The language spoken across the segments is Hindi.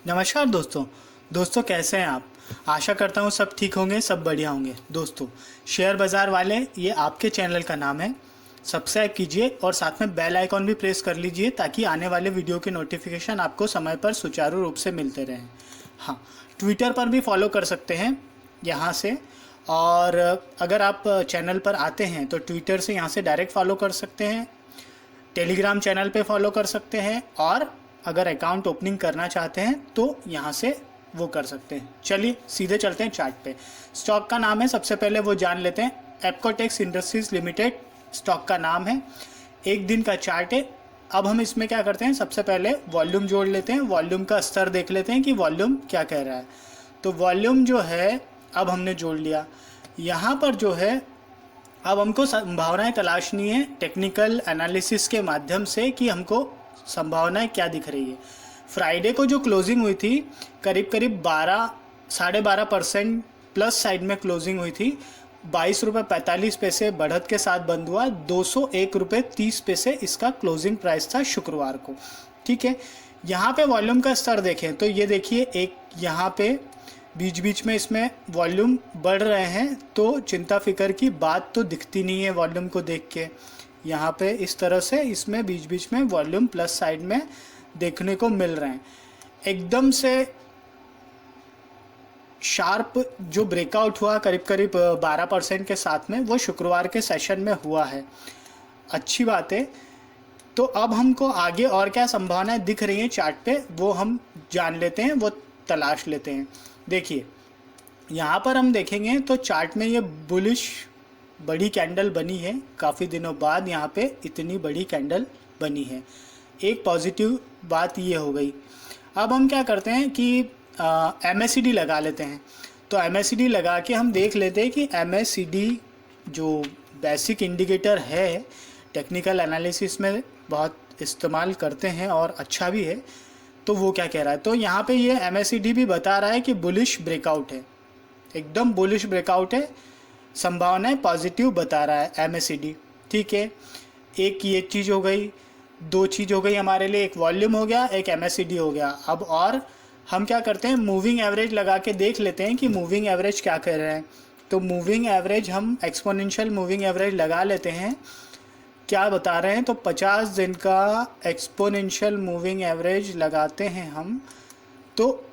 नमस्कार दोस्तों कैसे हैं आप। आशा करता हूँ सब ठीक होंगे, सब बढ़िया होंगे। दोस्तों, शेयर बाज़ार वाले ये आपके चैनल का नाम है। सब्सक्राइब कीजिए और साथ में बेल आइकॉन भी प्रेस कर लीजिए ताकि आने वाले वीडियो के नोटिफिकेशन आपको समय पर सुचारू रूप से मिलते रहें। हाँ, ट्विटर पर भी फॉलो कर सकते हैं यहाँ से। और अगर आप चैनल पर आते हैं तो ट्विटर से यहाँ से डायरेक्ट फॉलो कर सकते हैं, टेलीग्राम चैनल पे फॉलो कर सकते हैं, और अगर अकाउंट ओपनिंग करना चाहते हैं तो यहाँ से वो कर सकते हैं। चलिए सीधे चलते हैं चार्ट पे। स्टॉक का नाम है, सबसे पहले वो जान लेते हैं। एप्कोटेक्स इंडस्ट्रीज लिमिटेड स्टॉक का नाम है। एक दिन का चार्ट है। अब हम इसमें क्या करते हैं, सबसे पहले वॉल्यूम जोड़ लेते हैं, वॉल्यूम का स्तर देख लेते हैं कि वॉल्यूम क्या कह रहा है। तो वॉल्यूम जो है अब हमने जोड़ लिया। यहाँ पर जो है अब हमको संभावनाएं तलाशनी है टेक्निकल एनालिसिस के माध्यम से कि हमको संभावनाएं क्या दिख रही है। फ्राइडे को जो क्लोजिंग हुई थी करीब करीब 12.5% प्लस साइड में क्लोजिंग हुई थी। 22.45 रुपये बढ़त के साथ बंद हुआ। 201.30 रुपये इसका क्लोजिंग प्राइस था शुक्रवार को। ठीक है, यहाँ पे वॉल्यूम का स्तर देखें तो ये देखिए, एक यहाँ पे बीच बीच में इसमें वॉल्यूम बढ़ रहे हैं, तो चिंता फिक्र की बात तो दिखती नहीं है वॉल्यूम को देख के। यहाँ पे इस तरह से इसमें बीच बीच में वॉल्यूम प्लस साइड में देखने को मिल रहे हैं। एकदम से शार्प जो ब्रेकआउट हुआ करीब करीब 12% के साथ में, वो शुक्रवार के सेशन में हुआ है। अच्छी बात है। तो अब हमको आगे और क्या संभावनाएं दिख रही हैं चार्ट पे, वो हम जान लेते हैं, वो तलाश लेते हैं। देखिए यहाँ पर हम देखेंगे तो चार्ट में ये बुलिश बड़ी कैंडल बनी है। काफ़ी दिनों बाद यहाँ पे इतनी बड़ी कैंडल बनी है। एक पॉजिटिव बात ये हो गई। अब हम क्या करते हैं कि MACD लगा लेते हैं। तो MACD लगा के हम देख लेते हैं कि MACD जो बेसिक इंडिकेटर है, टेक्निकल एनालिसिस में बहुत इस्तेमाल करते हैं और अच्छा भी है, तो वो क्या कह रहा है। तो यहाँ पे ये MACD भी बता रहा है कि बुलिश ब्रेकआउट है, एकदम बुलिश ब्रेकआउट है, संभावनाएं पॉजिटिव बता रहा है MACD। ठीक है, एक ये चीज़ हो गई। दो चीज़ हो गई हमारे लिए, एक वॉल्यूम हो गया, एक MACD हो गया। अब और हम क्या करते हैं, मूविंग एवरेज लगा के देख लेते हैं कि मूविंग एवरेज क्या कर रहे हैं। तो मूविंग एवरेज हम एक्सपोनेंशियल मूविंग एवरेज लगा लेते हैं। क्या बता रहे हैं, तो 50 दिन का एक्सपोनेंशियल मूविंग एवरेज लगाते हैं हम, तो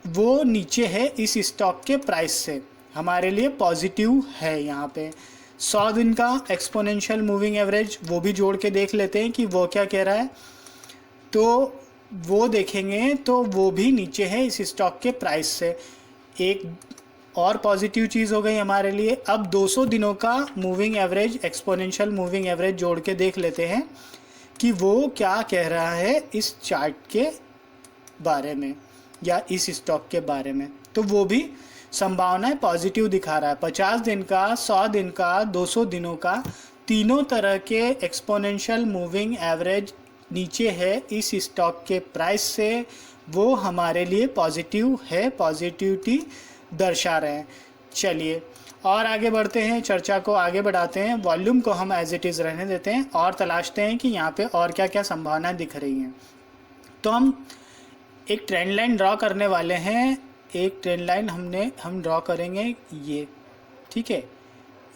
वो नीचे है इस स्टॉक के प्राइस से, हमारे लिए पॉजिटिव है। यहाँ पे 100 दिन का एक्सपोनेंशियल मूविंग एवरेज वो भी जोड़ के देख लेते हैं कि वो क्या कह रहा है। तो वो देखेंगे तो वो भी नीचे है इस स्टॉक के प्राइस से। एक और पॉजिटिव चीज़ हो गई हमारे लिए। अब 200 दिनों का moving average, exponential moving average जोड़ के देख लेते हैं कि वो क्या कह रहा है इस चार्ट के बारे में या इस स्टॉक के बारे में। तो वो भी संभावनाएं पॉजिटिव दिखा रहा है। 50 दिन का, 100 दिन का, 200 दिनों का, तीनों तरह के एक्सपोनेंशियल मूविंग एवरेज नीचे है इस स्टॉक के प्राइस से। वो हमारे लिए पॉजिटिव है, पॉजिटिविटी दर्शा रहे हैं। चलिए और आगे बढ़ते हैं, चर्चा को आगे बढ़ाते हैं। वॉल्यूम को हम एज इट इज़ रहने देते हैं और तलाशते हैं कि यहाँ पे और क्या क्या संभावनाएं दिख रही हैं। तो हम एक ट्रेंड लाइन ड्रॉ करने वाले हैं। एक ट्रेंड लाइन हम ड्रॉ करेंगे ये। ठीक है,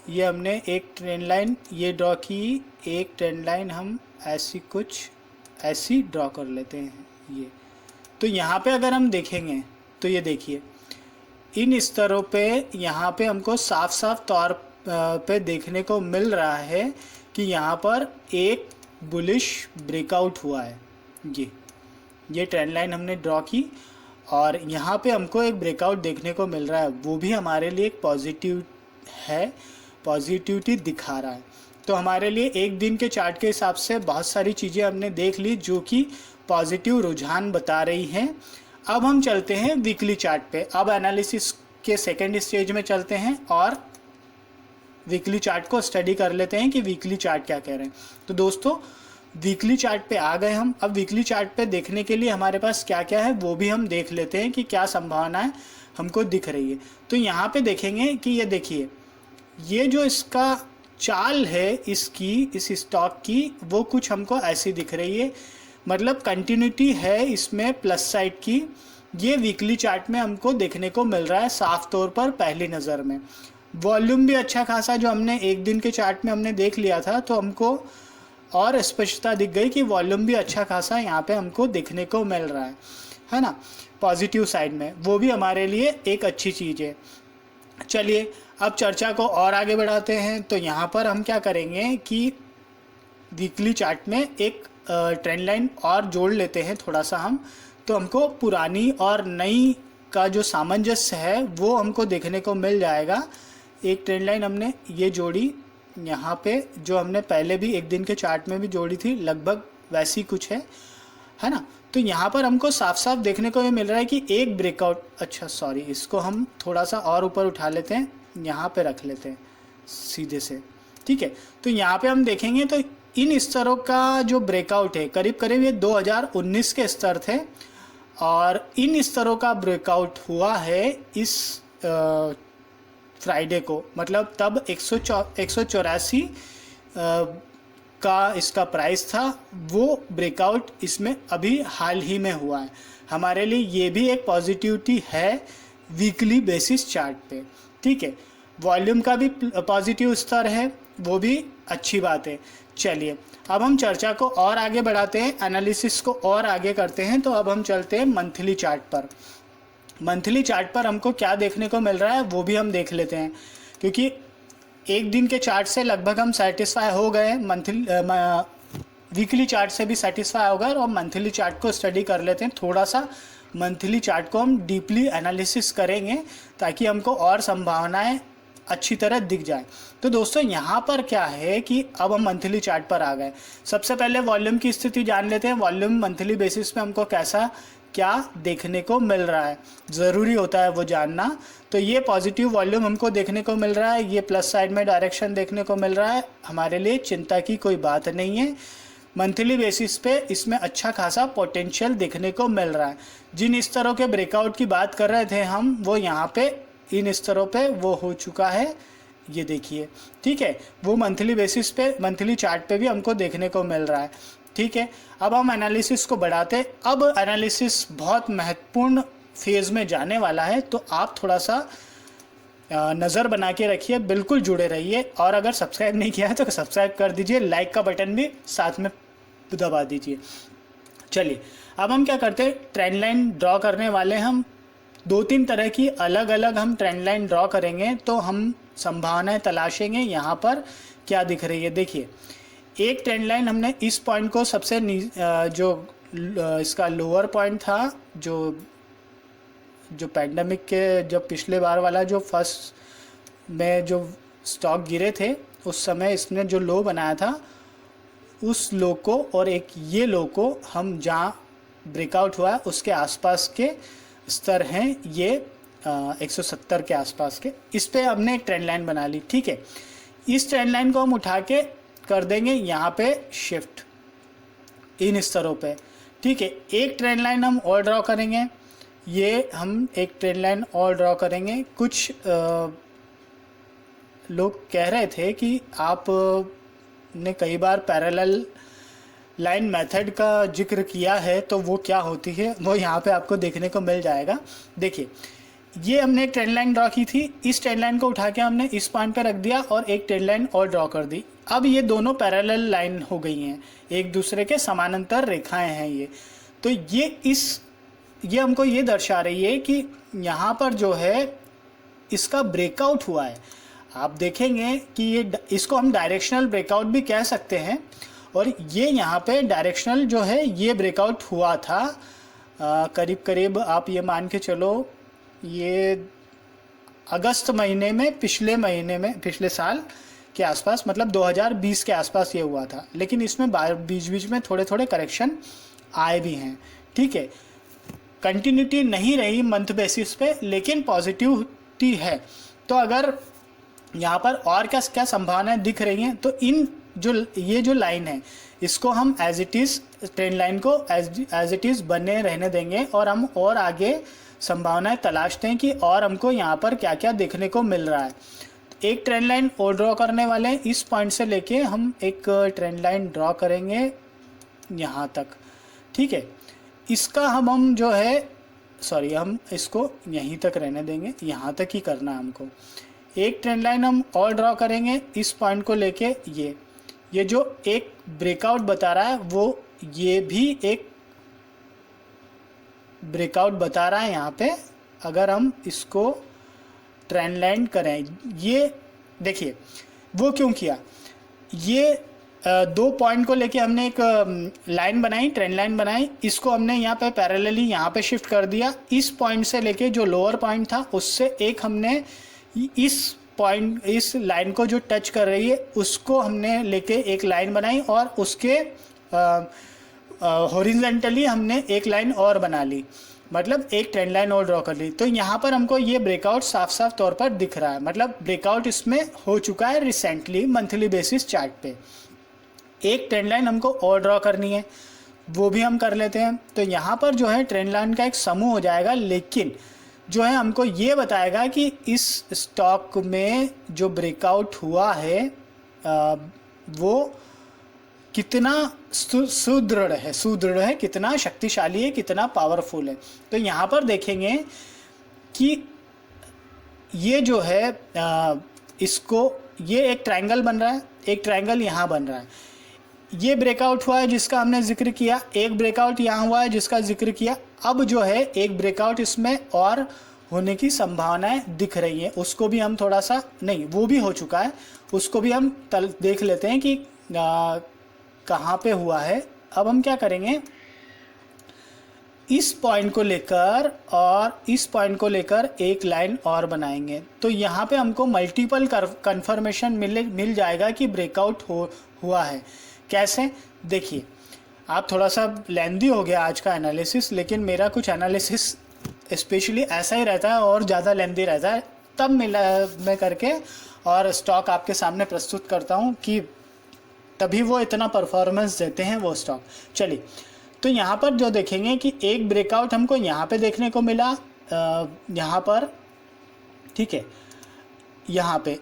ये हमने एक ट्रेंड लाइन ये ड्रॉ की। एक ट्रेंड लाइन हम ऐसी ड्रॉ कर लेते हैं ये। तो यहाँ पे अगर हम देखेंगे तो ये देखिए, इन स्तरों पे यहाँ पे हमको साफ साफ तौर पे देखने को मिल रहा है कि यहाँ पर एक बुलिश ब्रेकआउट हुआ है। ये ट्रेंड लाइन हमने ड्रॉ की और यहाँ पे हमको एक ब्रेकआउट देखने को मिल रहा है, वो भी हमारे लिए एक पॉजिटिव है, पॉजिटिविटी दिखा रहा है। तो हमारे लिए एक दिन के चार्ट के हिसाब से बहुत सारी चीज़ें हमने देख ली जो कि पॉजिटिव रुझान बता रही हैं। अब हम चलते हैं वीकली चार्ट पे। अब एनालिसिस के सेकेंड स्टेज में चलते हैं और वीकली चार्ट को स्टडी कर लेते हैं कि वीकली चार्ट क्या कह रहे हैं। तो दोस्तों, वीकली चार्ट पे आ गए हम। अब वीकली चार्ट पे देखने के लिए हमारे पास क्या क्या है वो भी हम देख लेते हैं कि क्या संभावनाएं हमको दिख रही है। तो यहाँ पे देखेंगे कि ये देखिए, ये जो इसका चाल है इसकी, इस स्टॉक की, वो कुछ हमको ऐसी दिख रही है। मतलब कंटिन्यूटी है इसमें प्लस साइड की। ये वीकली चार्ट में हमको देखने को मिल रहा है साफ तौर पर पहली नज़र में। वॉल्यूम भी अच्छा खासा जो हमने एक दिन के चार्ट में हमने देख लिया था, तो हमको और स्पष्टता दिख गई कि वॉल्यूम भी अच्छा खासा यहाँ पे हमको देखने को मिल रहा है ना, पॉजिटिव साइड में। वो भी हमारे लिए एक अच्छी चीज़ है। चलिए अब चर्चा को और आगे बढ़ाते हैं। तो यहाँ पर हम क्या करेंगे कि वीकली चार्ट में एक ट्रेंड लाइन और जोड़ लेते हैं थोड़ा सा हम, तो हमको पुरानी और नई का जो सामंजस्य है वो हमको देखने को मिल जाएगा। एक ट्रेंड लाइन हमने ये जोड़ी यहाँ पे, जो हमने पहले भी एक दिन के चार्ट में भी जोड़ी थी, लगभग वैसी कुछ है ना। तो यहाँ पर हमको साफ साफ देखने को ये मिल रहा है कि एक ब्रेकआउट, अच्छा सॉरी, इसको हम थोड़ा सा और ऊपर उठा लेते हैं, यहाँ पे रख लेते हैं सीधे से, ठीक है। तो यहाँ पे हम देखेंगे तो इन स्तरों का जो ब्रेकआउट है करीब करीब ये 2019 के स्तर थे, और इन स्तरों का ब्रेकआउट हुआ है इस फ्राइडे को, मतलब तब 184 का इसका प्राइस था, वो ब्रेकआउट इसमें अभी हाल ही में हुआ है। हमारे लिए ये भी एक पॉजिटिविटी है वीकली बेसिस चार्ट पे, ठीक है। वॉल्यूम का भी पॉजिटिव स्तर है, वो भी अच्छी बात है। चलिए अब हम चर्चा को और आगे बढ़ाते हैं, एनालिसिस को और आगे करते हैं। तो अब हम चलते हैं मंथली चार्ट पर। मंथली चार्ट पर हमको क्या देखने को मिल रहा है वो भी हम देख लेते हैं, क्योंकि एक दिन के चार्ट से लगभग हम सेटिस्फाई हो गए, वीकली चार्ट से भी सेटिस्फाई हो गए, और मंथली चार्ट को स्टडी कर लेते हैं। थोड़ा सा मंथली चार्ट को हम डीपली एनालिसिस करेंगे ताकि हमको और संभावनाएं अच्छी तरह दिख जाए। तो दोस्तों यहाँ पर क्या है कि अब हम मंथली चार्ट पर आ गए। सबसे पहले वॉल्यूम की स्थिति जान लेते हैं। वॉल्यूम मंथली बेसिस पे हमको कैसा क्या देखने को मिल रहा है, ज़रूरी होता है वो जानना। तो ये पॉजिटिव वॉल्यूम हमको देखने को मिल रहा है, ये प्लस साइड में डायरेक्शन देखने को मिल रहा है, हमारे लिए चिंता की कोई बात नहीं है। मंथली बेसिस पे इसमें अच्छा खासा पोटेंशियल देखने को मिल रहा है। जिन स्तरों के ब्रेकआउट की बात कर रहे थे हम, वो यहाँ पे इन स्तरों पे वो हो चुका है, ये देखिए, ठीक है। वो मंथली बेसिस पे, मंथली चार्ट पे भी हमको देखने को मिल रहा है, ठीक है। अब हम एनालिसिस को बढ़ाते। अब एनालिसिस बहुत महत्वपूर्ण फेज़ में जाने वाला है, तो आप थोड़ा सा नज़र बना के रखिए, बिल्कुल जुड़े रहिए। और अगर सब्सक्राइब नहीं किया है तो सब्सक्राइब कर दीजिए, लाइक का बटन भी साथ में दबा दीजिए। चलिए अब हम क्या करते हैं, ट्रेंड लाइन ड्रॉ करने वाले हम 2-3 तरह की अलग अलग हम ट्रेंड लाइन ड्रॉ करेंगे, तो हम संभावनाएं तलाशेंगे यहाँ पर क्या दिख रही है। देखिए एक ट्रेंड लाइन हमने इस पॉइंट को सबसे जो इसका लोअर पॉइंट था, जो पैंडमिक के जब पिछले बार वाला जो फर्स्ट में जो स्टॉक गिरे थे उस समय इसने जो लो बनाया था, उस लो को और एक ये लो को हम जहाँ ब्रेकआउट हुआ है उसके आसपास के स्तर हैं, ये 170 के आसपास के, इस पे हमने एक ट्रेंड लाइन बना ली, ठीक है। इस ट्रेंड लाइन को हम उठा के कर देंगे यहाँ पे शिफ्ट इन स्तरों पे, ठीक है। एक ट्रेंड लाइन हम और ड्रॉ करेंगे, ये हम एक ट्रेंड लाइन और ड्रॉ करेंगे। कुछ लोग कह रहे थे कि आप ने कई बार पैरेलल लाइन मेथड का जिक्र किया है, तो वो क्या होती है वो यहाँ पे आपको देखने को मिल जाएगा। देखिए ये हमने एक ट्रेंड लाइन ड्रॉ की थी, इस ट्रेंड लाइन को उठा के हमने इस पॉइंट पे रख दिया और एक ट्रेंड लाइन और ड्रॉ कर दी। अब ये दोनों पैरेलल लाइन हो गई हैं, एक दूसरे के समानांतर रेखाएं हैं ये। तो ये हमको ये दर्शा रही है कि यहाँ पर जो है इसका ब्रेकआउट हुआ है। आप देखेंगे कि ये इसको हम डायरेक्शनल ब्रेकआउट भी कह सकते हैं, और ये यहाँ पे डायरेक्शनल जो है ये ब्रेकआउट हुआ था करीब करीब आप ये मान के चलो, ये अगस्त महीने में, पिछले साल के आसपास, मतलब 2020 के आसपास ये हुआ था। लेकिन इसमें बीच बीच में थोड़े थोड़े करेक्शन आए भी हैं, ठीक है। कंटिन्यूटी नहीं रही मंथ बेसिस पे, लेकिन पॉजिटिविटी है। तो अगर यहाँ पर और क्या संभावनाएं दिख रही हैं, तो ये जो लाइन है इसको हम as it is, trend line को एज इट इज़ बने रहने देंगे, और हम और आगे संभावनाएं तलाशते हैं कि और हमको यहाँ पर क्या क्या देखने को मिल रहा है। एक ट्रेंड लाइन और ड्रॉ करने वाले हैं, इस पॉइंट से लेके हम एक ट्रेंड लाइन ड्रॉ करेंगे यहाँ तक, ठीक है। इसका हम जो है सॉरी हम इसको यहीं तक रहने देंगे, यहाँ तक ही करना है हमको। एक ट्रेंड लाइन हम और ड्रॉ करेंगे इस पॉइंट को लेके। ये जो एक ब्रेकआउट बता रहा है वो ये भी एक ब्रेकआउट बता रहा है यहाँ पे। अगर हम इसको ट्रेंड लाइन करें, ये देखिए वो क्यों किया, ये दो पॉइंट को लेके हमने एक लाइन बनाई, ट्रेंड लाइन बनाई, इसको हमने यहाँ पे पैरेलली यहाँ पे शिफ्ट कर दिया। इस पॉइंट से लेके जो लोअर पॉइंट था उससे एक हमने इस पॉइंट, इस लाइन को जो टच कर रही है उसको हमने लेके एक लाइन बनाई और उसके हॉरिजॉन्टली हमने एक लाइन और बना ली, मतलब एक ट्रेंड लाइन और ड्रॉ कर ली। तो यहाँ पर हमको ये ब्रेकआउट साफ साफ तौर पर दिख रहा है, मतलब ब्रेकआउट इसमें हो चुका है रिसेंटली मंथली बेसिस चार्ट पे। एक ट्रेंड लाइन हमको और ड्रॉ करनी है, वो भी हम कर लेते हैं। तो यहाँ पर जो है ट्रेंड लाइन का एक समूह हो जाएगा, लेकिन जो है हमको ये बताएगा कि इस स्टॉक में जो ब्रेकआउट हुआ है वो कितना सुदृढ़ है, कितना शक्तिशाली है, कितना पावरफुल है। तो यहाँ पर देखेंगे कि ये जो है इसको, ये एक ट्रायंगल बन रहा है, एक ट्रायंगल यहाँ बन रहा है। ये ब्रेकआउट हुआ है जिसका हमने जिक्र किया, एक ब्रेकआउट यहाँ हुआ है जिसका जिक्र किया। अब जो है एक ब्रेकआउट इसमें और होने की संभावनाएं दिख रही है, उसको भी हम थोड़ा सा, नहीं वो भी हो चुका है, उसको भी हम देख लेते हैं कि कहाँ पे हुआ है। अब हम क्या करेंगे, इस पॉइंट को लेकर और इस पॉइंट को लेकर एक लाइन और बनाएंगे। तो यहाँ पे हमको मल्टीपल कंफर्मेशन मिल जाएगा कि ब्रेकआउट हुआ है। कैसे, देखिए आप थोड़ा सा लेंदी हो गया आज का एनालिसिस, लेकिन मेरा कुछ एनालिसिस स्पेशली ऐसा ही रहता है और ज़्यादा लेंदी रहता है, तब मैं करके और स्टॉक आपके सामने प्रस्तुत करता हूँ कि तभी वो इतना परफॉर्मेंस देते हैं वो स्टॉक। चलिए, तो यहाँ पर जो देखेंगे कि एक ब्रेकआउट हमको यहाँ पे देखने को मिला, यहाँ पर, ठीक है, यहाँ पे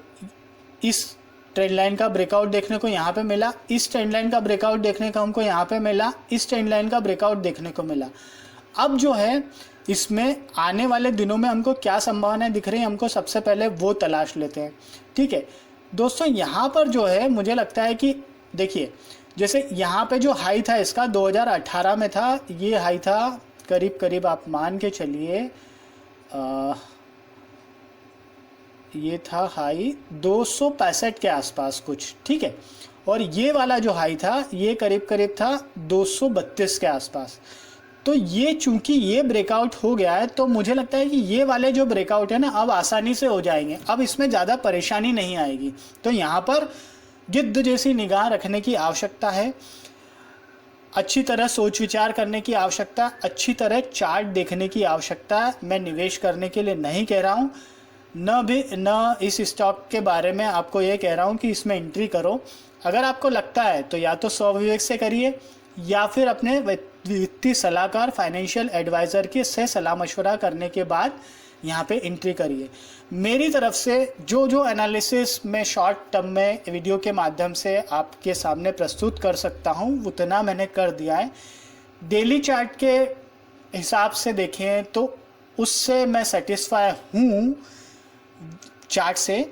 इस ट्रेंड लाइन का ब्रेकआउट देखने को यहाँ पे मिला, इस ट्रेंड लाइन का ब्रेकआउट देखने को हमको यहाँ पे मिला, इस ट्रेंड लाइन का ब्रेकआउट देखने को मिला। अब जो है इसमें आने वाले दिनों में हमको क्या संभावनाएं दिख रही है, हमको सबसे पहले वो तलाश लेते हैं। ठीक है दोस्तों, यहाँ पर जो है मुझे लगता है कि देखिए, जैसे यहाँ पे जो हाई था इसका 2018 में था, ये हाई था करीब करीब आप मान के चलिए ये था हाई 265 के आसपास कुछ, ठीक है, और ये वाला जो हाई था ये करीब करीब था 232 के आसपास। तो ये चूंकि ये ब्रेकआउट हो गया है, तो मुझे लगता है कि ये वाले जो ब्रेकआउट है ना अब आसानी से हो जाएंगे, अब इसमें ज़्यादा परेशानी नहीं आएगी। तो यहाँ पर जिद्द जैसी निगाह रखने की आवश्यकता है, अच्छी तरह सोच विचार करने की आवश्यकता, अच्छी तरह चार्ट देखने की आवश्यकता है। मैं निवेश करने के लिए नहीं कह रहा हूँ, न इस स्टॉक के बारे में आपको ये कह रहा हूँ कि इसमें एंट्री करो। अगर आपको लगता है तो या तो स्वविवेक से करिए या फिर अपने वित्तीय सलाहकार, फाइनेंशियल एडवाइज़र के से सलाह मशवरा करने के बाद यहाँ पे एंट्री करिए। मेरी तरफ से जो एनालिसिस मैं शॉर्ट टर्म में वीडियो के माध्यम से आपके सामने प्रस्तुत कर सकता हूँ उतना मैंने कर दिया है। डेली चार्ट के हिसाब से देखें तो उससे मैं सेटिस्फाई हूँ चार्ट से।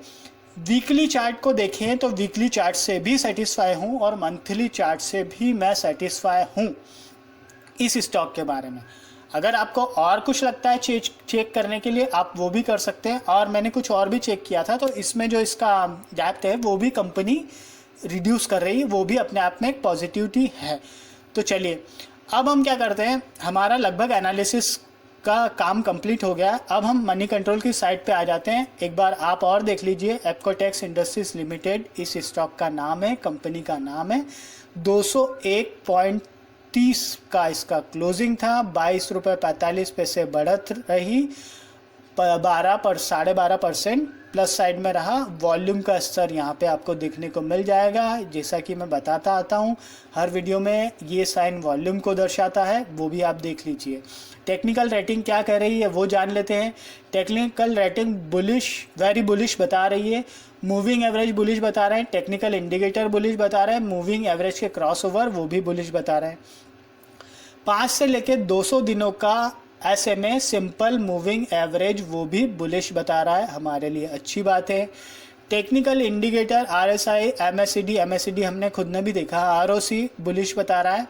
वीकली चार्ट को देखें तो वीकली चार्ट से भी सेटिस्फाई हूँ और मंथली चार्ट से भी मैं सेटिस्फाई हूँ इस स्टॉक के बारे में। अगर आपको और कुछ लगता है चेक करने के लिए आप वो भी कर सकते हैं, और मैंने कुछ और भी चेक किया था तो इसमें जो इसका डेप्थ है वो भी कंपनी रिड्यूस कर रही है, वो भी अपने आप में एक पॉजिटिविटी है। तो चलिए अब हम क्या करते हैं, हमारा लगभग एनालिसिस का काम कंप्लीट हो गया। अब हम मनी कंट्रोल की साइट पे आ जाते हैं। एक बार आप और देख लीजिए, एप्कोटेक्स इंडस्ट्रीज लिमिटेड इस स्टॉक का नाम है, कंपनी का नाम है। 201.30 का इसका क्लोजिंग था, 22 रुपये 45 पैसे बढ़त रही, 12.5% प्लस साइड में रहा। वॉल्यूम का स्तर यहाँ पे आपको देखने को मिल जाएगा, जैसा कि मैं बताता आता हूँ हर वीडियो में, ये साइन वॉल्यूम को दर्शाता है, वो भी आप देख लीजिए। टेक्निकल रेटिंग क्या कह रही है वो जान लेते हैं। Technical rating bullish, very bullish बता रही है, मूविंग एवरेज बुलिश बता रहे हैं, टेक्निकल इंडिकेटर बुलिश बता रहे हैं, मूविंग एवरेज के क्रॉसओवर वो भी बुलिश बता रहे हैं। 5 से लेकर 200 दिनों का SMA सिंपल मूविंग एवरेज वो भी बुलिश बता रहा है, हमारे लिए अच्छी बात है। टेक्निकल इंडिकेटर RSI, MACD हमने खुद ने भी देखा, ROC बुलिश बता रहा है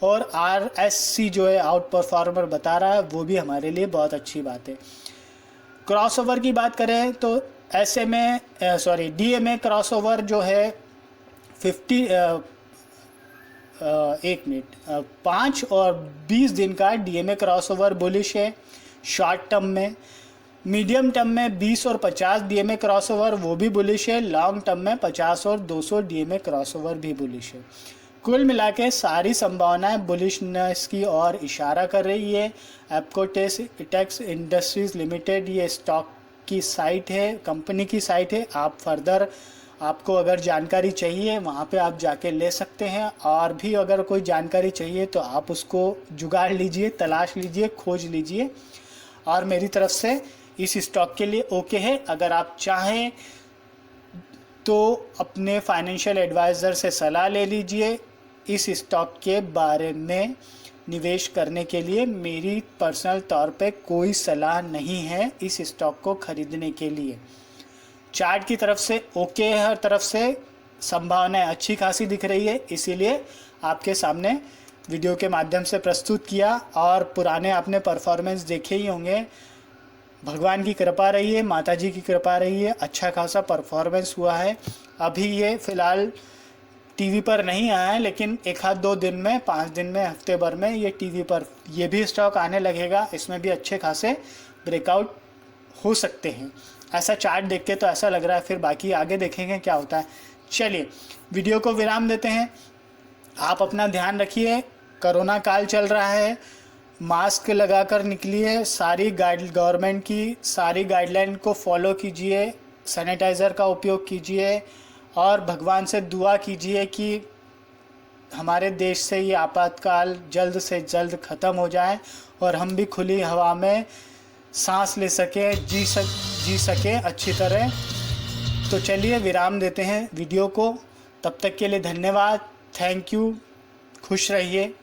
और RSC जो है आउट परफॉर्मर बता रहा है, वो भी हमारे लिए बहुत अच्छी बात है। क्रॉसओवर की बात करें तो DMA क्रॉसओवर जो है 5 और 20 दिन का DMA क्रॉसओवर बुलिश है शॉर्ट टर्म में। मीडियम टर्म में 20 और 50 DMA क्रॉसओवर वो भी बुलिश है। लॉन्ग टर्म में 50 और 200 DMA क्रॉसओवर भी बुलिश है। कुल मिला के सारी संभावनाएं बुलिशनेस की ओर इशारा कर रही है। एप्कोटेक्स इंडस्ट्रीज लिमिटेड ये स्टॉक की साइट है, कंपनी की साइट है। आप फर्दर आपको अगर जानकारी चाहिए वहाँ पे आप जाके ले सकते हैं, और भी अगर कोई जानकारी चाहिए तो आप उसको जुगाड़ लीजिए, तलाश लीजिए, खोज लीजिए। और मेरी तरफ से इस स्टॉक के लिए ओके है। अगर आप चाहें तो अपने फाइनेंशियल एडवाइज़र से सलाह ले लीजिए इस स्टॉक के बारे में। निवेश करने के लिए मेरी पर्सनल तौर पे कोई सलाह नहीं है इस स्टॉक को खरीदने के लिए। चार्ट की तरफ से ओके है, हर तरफ से संभावनाएं अच्छी खासी दिख रही है, इसीलिए आपके सामने वीडियो के माध्यम से प्रस्तुत किया। और पुराने आपने परफॉर्मेंस देखे ही होंगे, भगवान की कृपा रही है, माता जी की कृपा रही है, अच्छा खासा परफॉर्मेंस हुआ है। अभी ये फ़िलहाल टीवी पर नहीं आया है, लेकिन एक आध 2 दिन में, 5 दिन में, हफ्ते भर में ये टीवी पर ये भी स्टॉक आने लगेगा। इसमें भी अच्छे खासे ब्रेकआउट हो सकते हैं, ऐसा चार्ट देख के तो ऐसा लग रहा है। फिर बाकी आगे देखेंगे क्या होता है। चलिए वीडियो को विराम देते हैं। आप अपना ध्यान रखिए, कोरोना काल चल रहा है, मास्क लगाकर निकलिए, गवर्नमेंट की सारी गाइडलाइन को फॉलो कीजिए, सैनिटाइज़र का उपयोग कीजिए और भगवान से दुआ कीजिए कि हमारे देश से ये आपातकाल जल्द से जल्द ख़त्म हो जाए और हम भी खुली हवा में सांस ले सकें, जी सकें अच्छी तरह। तो चलिए विराम देते हैं वीडियो को। तब तक के लिए धन्यवाद, थैंक यू, खुश रहिए।